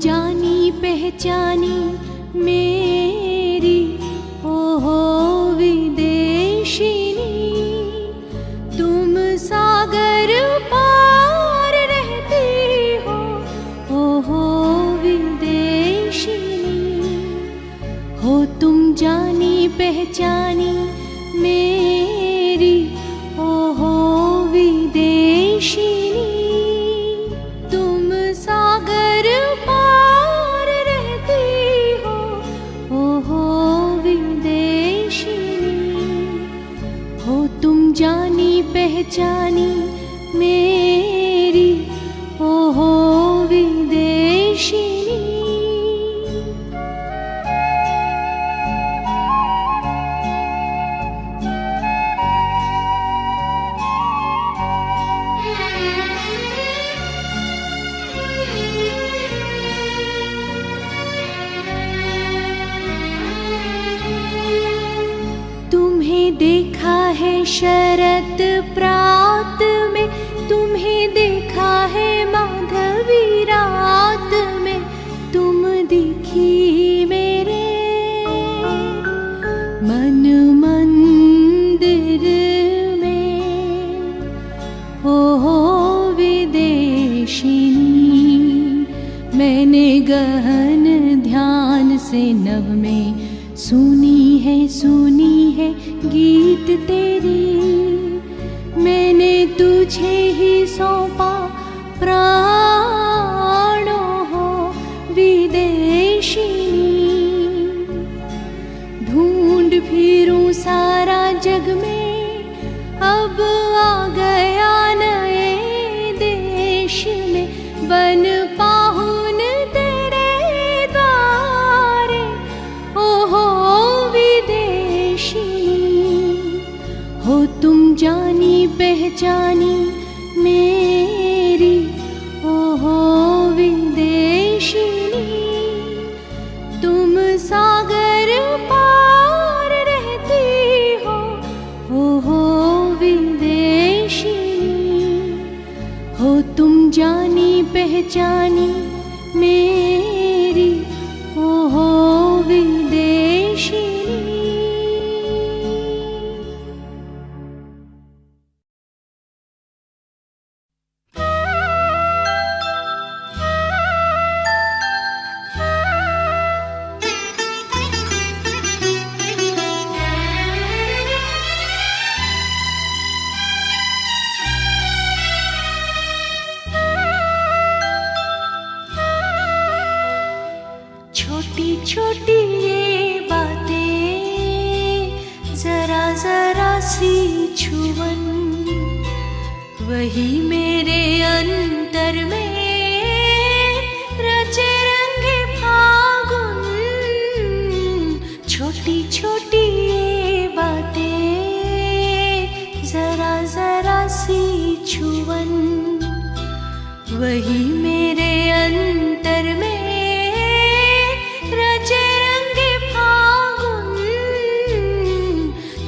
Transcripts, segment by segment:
जानी पहचानी मेरी ओहो विदेशिनी, तुम सागर पार रहती हो ओहो विदेशिनी, हो तुम जानी पहचानी मेरी ओहो विदेशिनी, तुम सागर पार रहती हो ओहो विदेशिनी, हो तुम जानी पहचानी मेरी ओहो विदेशिनी। तुम्हें देखा है शरत प्रात में, तुम्हें देखा है माधवी रात में, तुम दिखी मेरे मन मंदिर में ओहो विदेशिनी, मैंने गहन ध्यान से नभ में सुनी है गीत तेरी, मैंने तुझे ही सौंपा प्राणों हो विदेशिनी, ढूंढ फिरूं सारा जग में अब आ गया नए देश में, बन पाहुन तेरे द्वारे ओहो हो तुम जानी पहचानी मेरी ओहो विदेशिनी, तुम सागर पार रहती हो ओहो विदेशिनी, हो तुम जानी पहचानी मेरी ओहो विदेशिनी। छोटी छोटी ये बातें जरा जरा सी छुअन, वही मेरे अंतर में रचे रंगे फागुन, छोटी छोटी ये बातें जरा जरा सी छुअन, वही मेरे अंतर में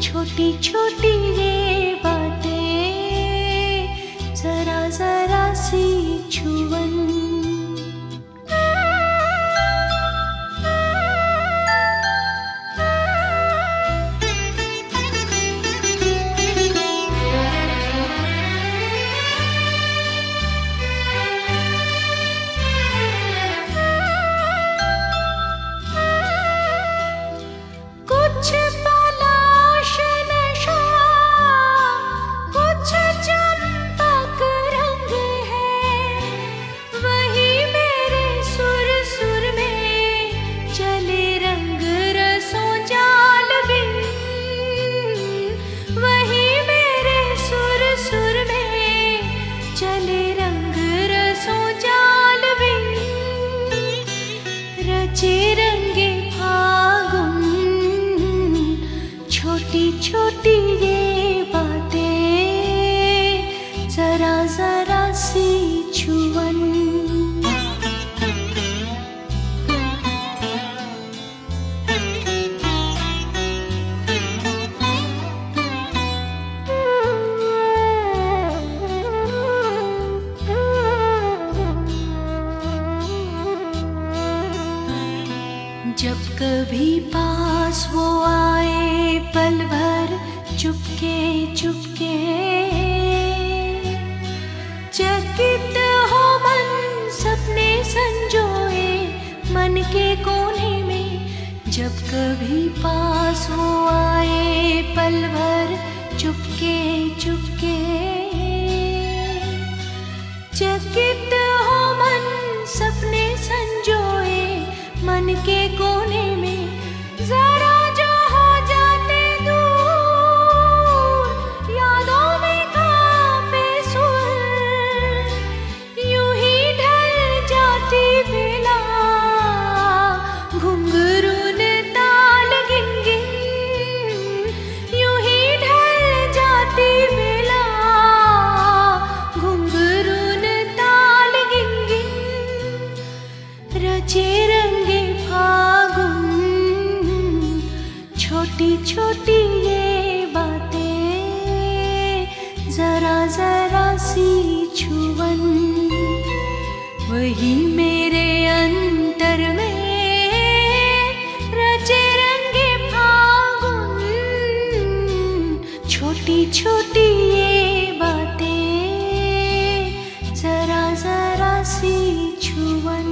छोटी छोटी ये बातें जरा जरा सी छुअन। छोटी छोटी ये बातें जरा जरा सी छुअन। कभी पास वो आए पल भर चुपके चुपके, चकित हो मन सपने संजोए मन के कोने में। जब कभी पास वो आए पल भर चुपके चुपके, चकित हो मन सपने संजोए मन के कोने में। जरा जो हो जाते दूर यादों में कांपे सुर, यूं ही ढल जाती बेला घुंघरून ताल गिनगिन, यूं ही ढल जाती बेला घुंघरून ताल गिनगिन। रचे रंगे फागुन छोटी छोटी ये बातें, जरा जरा सी छुअन वही मेरे अंतर में। रचे रंगे फागुन छोटी छोटी ये बातें, जरा जरा सी छुअन।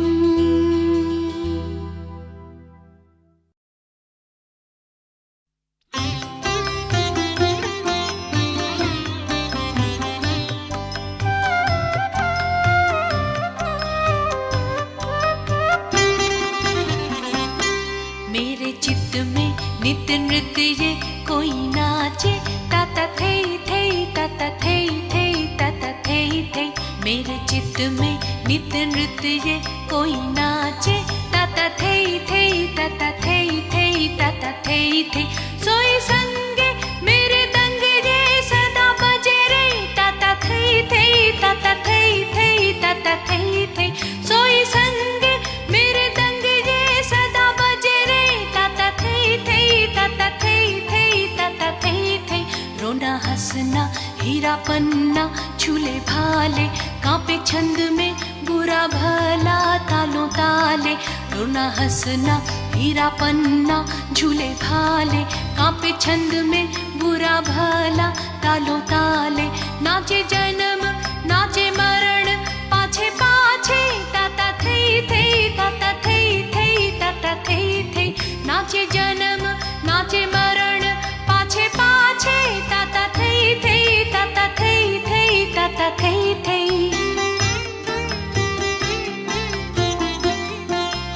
मेरे चित्त में नित्य नृत्य ये कोई नाचे, ताता थे थे ताता थे थे ताता थे थे। मेरे चित्त में नित्य नृत्य ये कोई नाचे, ताता थे थे ताता थे थे ताता थे थे। सोई संगे मेरे दंग ये सदा बजे रे, ताता थे थे ताता थे थे ताता थे थे। सोई संगे मेरे दंग ये सदा बजे रे, ताता थे थे ताता थे थे ताता थे थे। रोना हंसना हीरा पन्ना झूले भाले, कांपे छंद में बुरा भला तालों ताले। रोना हंसना हीरा पन्ना झूले भाले, कांपे छंद में बुरा भला तालों ताले। नाचे जन्म नाचे मरण पाछे पाछे, ताता थे थे ताता थे थे ताता थे थे। नाचे जन्म नाचे मरण पाछे पाछे, ताता थे थे ताता थे थे ताता थे थे।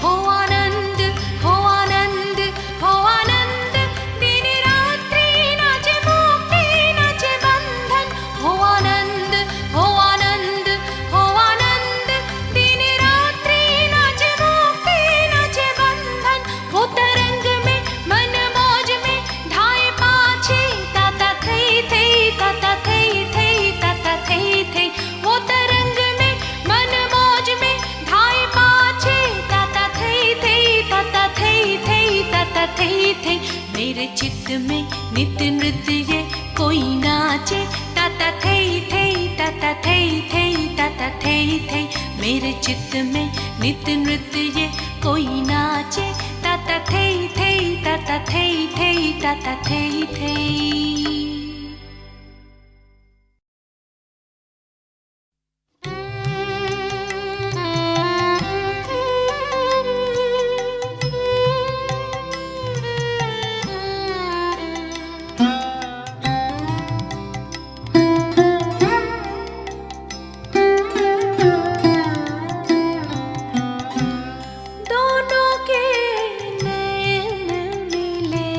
हो आनंद हो आनंद हो आनंद, दिन रात्रि नाचे मुक्ति नाचे बंधन। हो आनंद हो आनंद हो आनंद, दिन रात्रि नाचे मुक्ति नाचे बंधन। हो तरंग में मन मौज में ढाए पाछे, ताता थे थे ताता थे थे ताता थे थे। वो तरंग में मन मौज में ढाए पाछे, ताता थे थे ताता थे थे ताता थे थे। मेरे चित्त में नित्य नृत्य ये कोई नाचे, ताता थे थे ताता थे थे ताता थे थे। मेरे चित्त में नित्य नृत्य ये कोई नाचे, ताता थे थे ताता थे थे ताता थे थे। दोनों के नैन मिले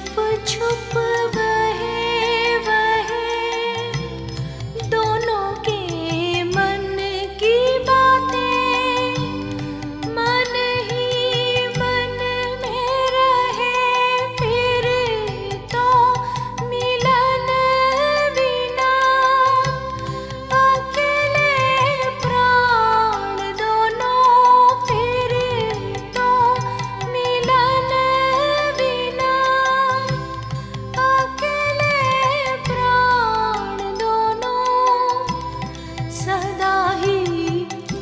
छुप बहे बहे दोनों के मन की बातें, मन ही मन में रहे फिर तो मिलन बिना, अकेले प्राण दोनों फिर तो मिलन बिना, अकेले प्राण दोनों सदा ही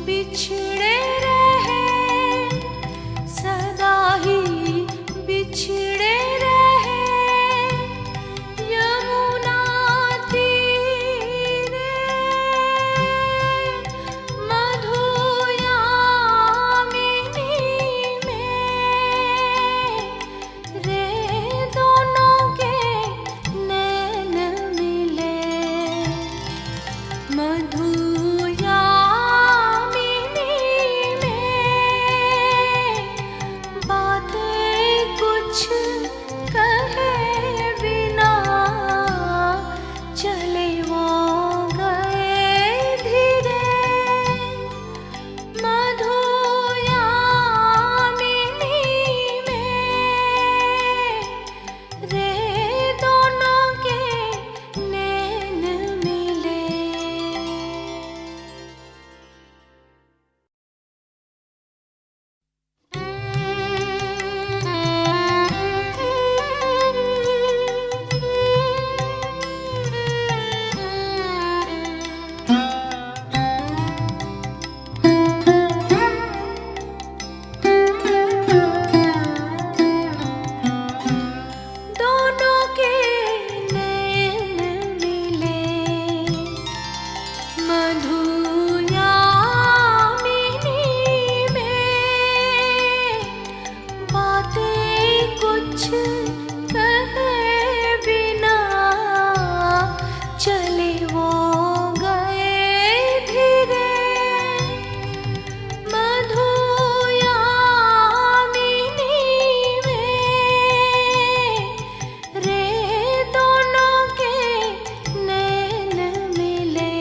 बिछड़े रहे, सदा ही बिछड़े रहे यमुना तीरे मधुयामिनी में, रे दोनों के नैन मिले मधुयामिनी में, बातें कुछ कहे बिना चले वो गए धीरे, मधुयामिनी में, रे दोनों के नैन मिले। दोनों के नैन मिले मधुयामिनी में, बातें कुछ कहे बिना चले वो गए धीरे, मधुयामिनी में, रे दोनों के नैन मिले।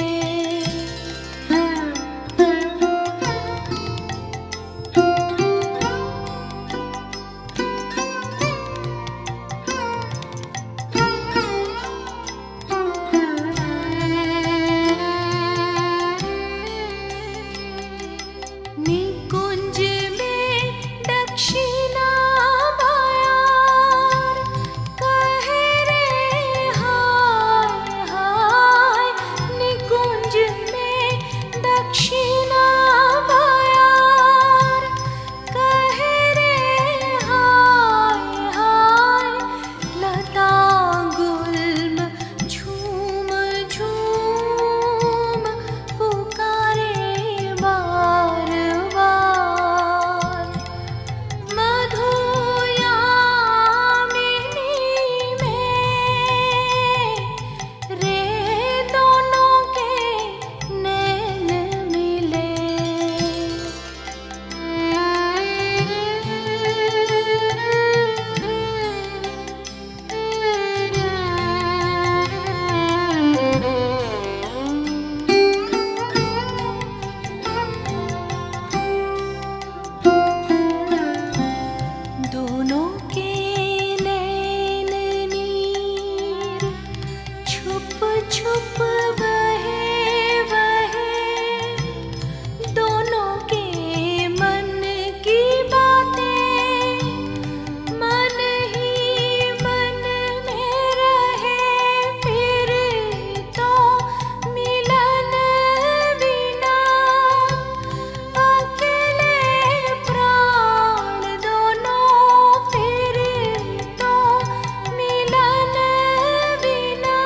निकुंज में दक्षिणा बयार कहे रे हाय हाय, निकुंज में दक्षिणा बयार कहे रे हाय हाय, लता गुल्म झूम झूम पुकारे बार बार, मधुयामिनी में, रे दोनों के नैन मिले। दोनों के नैन नीर छुप छुप बहे बहे दोनों के मन की बातें, मन ही मन में रहे फिर तो मिलन बिना, अकेले प्राण दोनों फिर तो मिलन बिना,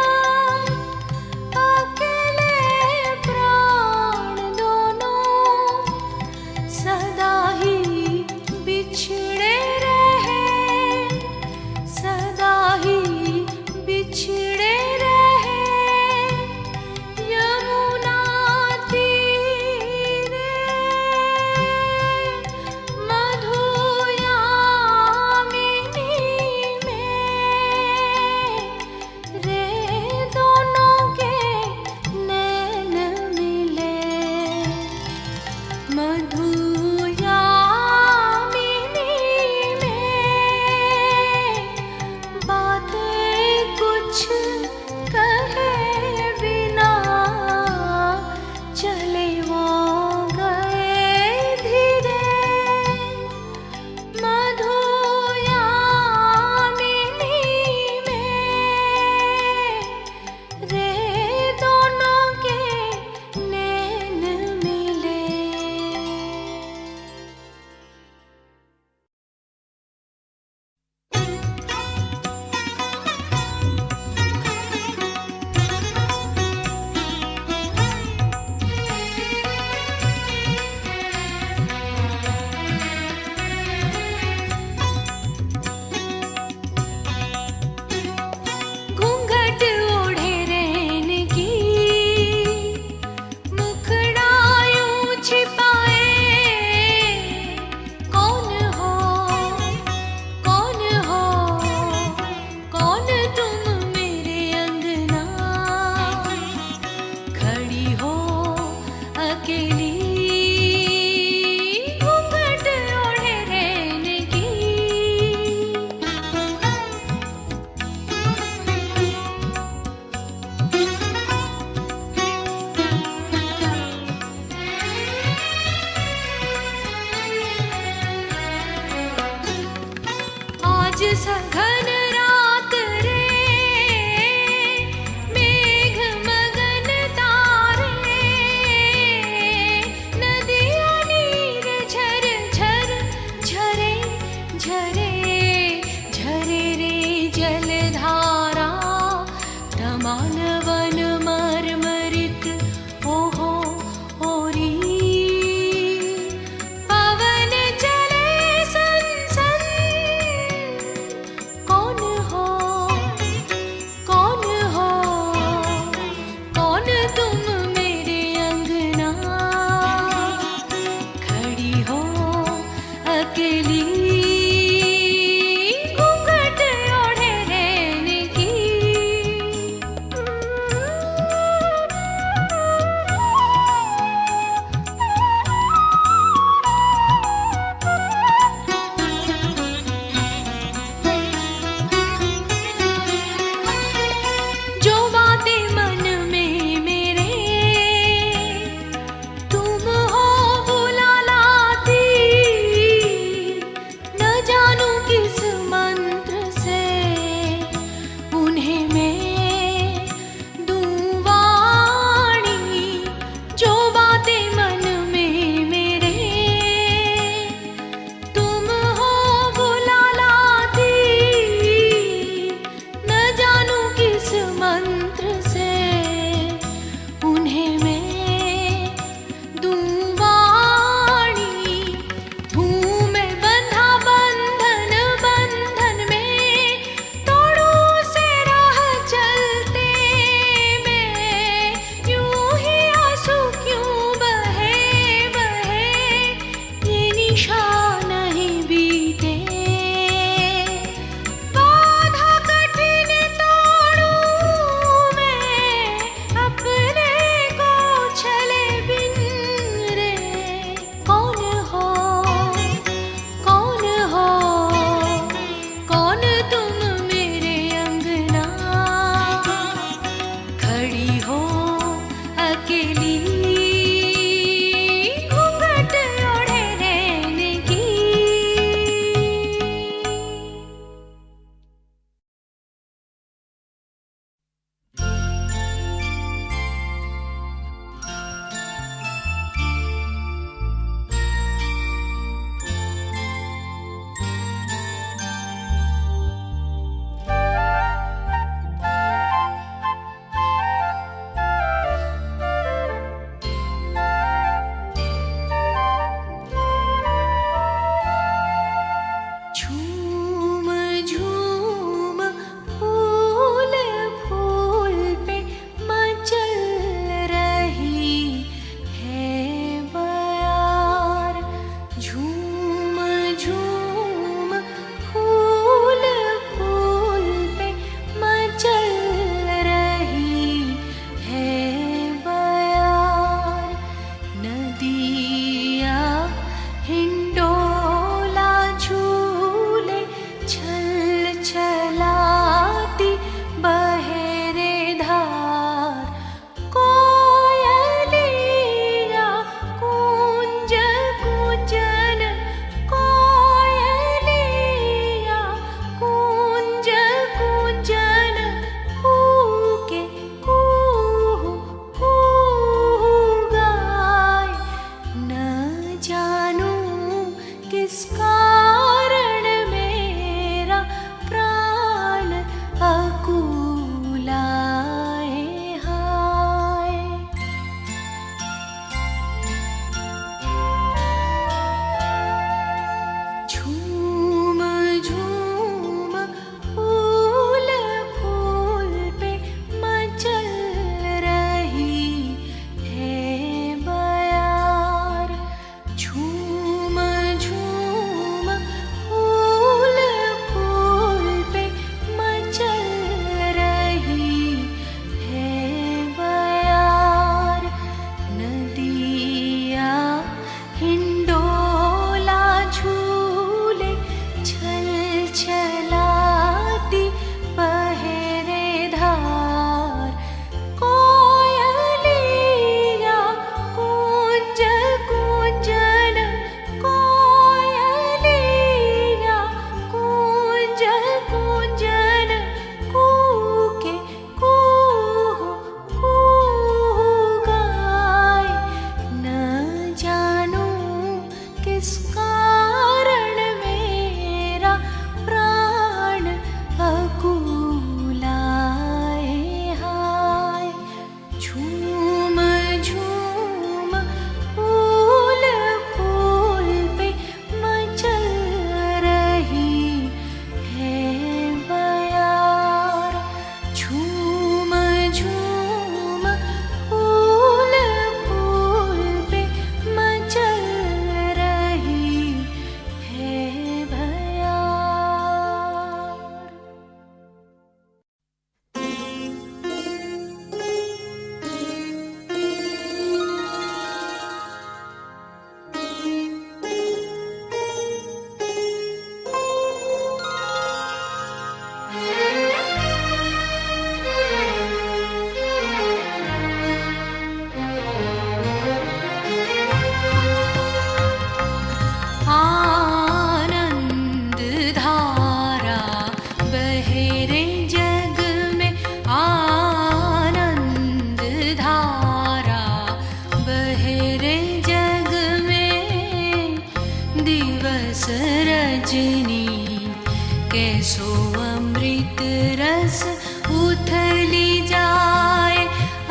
उथली जाए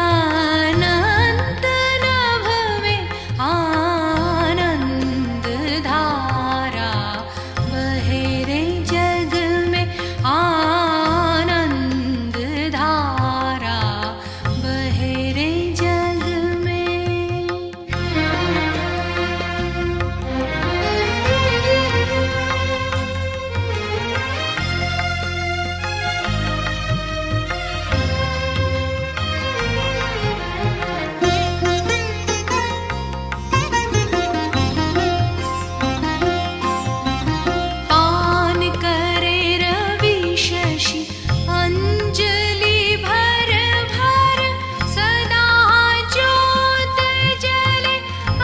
अनंत नभ में आनंद धारा बहे रे जग में आनंद धारा बहे रे जग में। पान करे रवि शशि अंजलि भर भर सदा ज्योत जले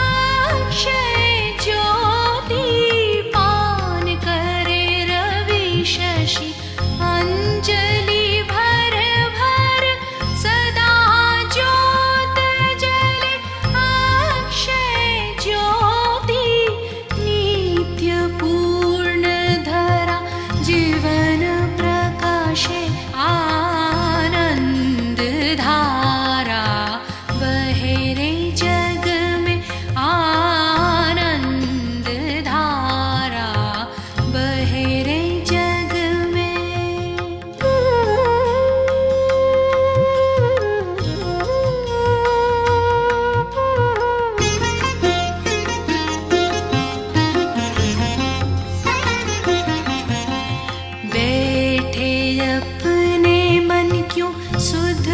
अक्षय ज्योति। पान करे रवि शशि अंजलि भर भर सदा ज्योत जले अक्षय ज्योति। नित्य पूर्ण धरा जीवन प्रकाशे आनंद धारा बहे रे जग में आनंद धारा बहे रे जग में। बैठे अपने मन क्यों सुध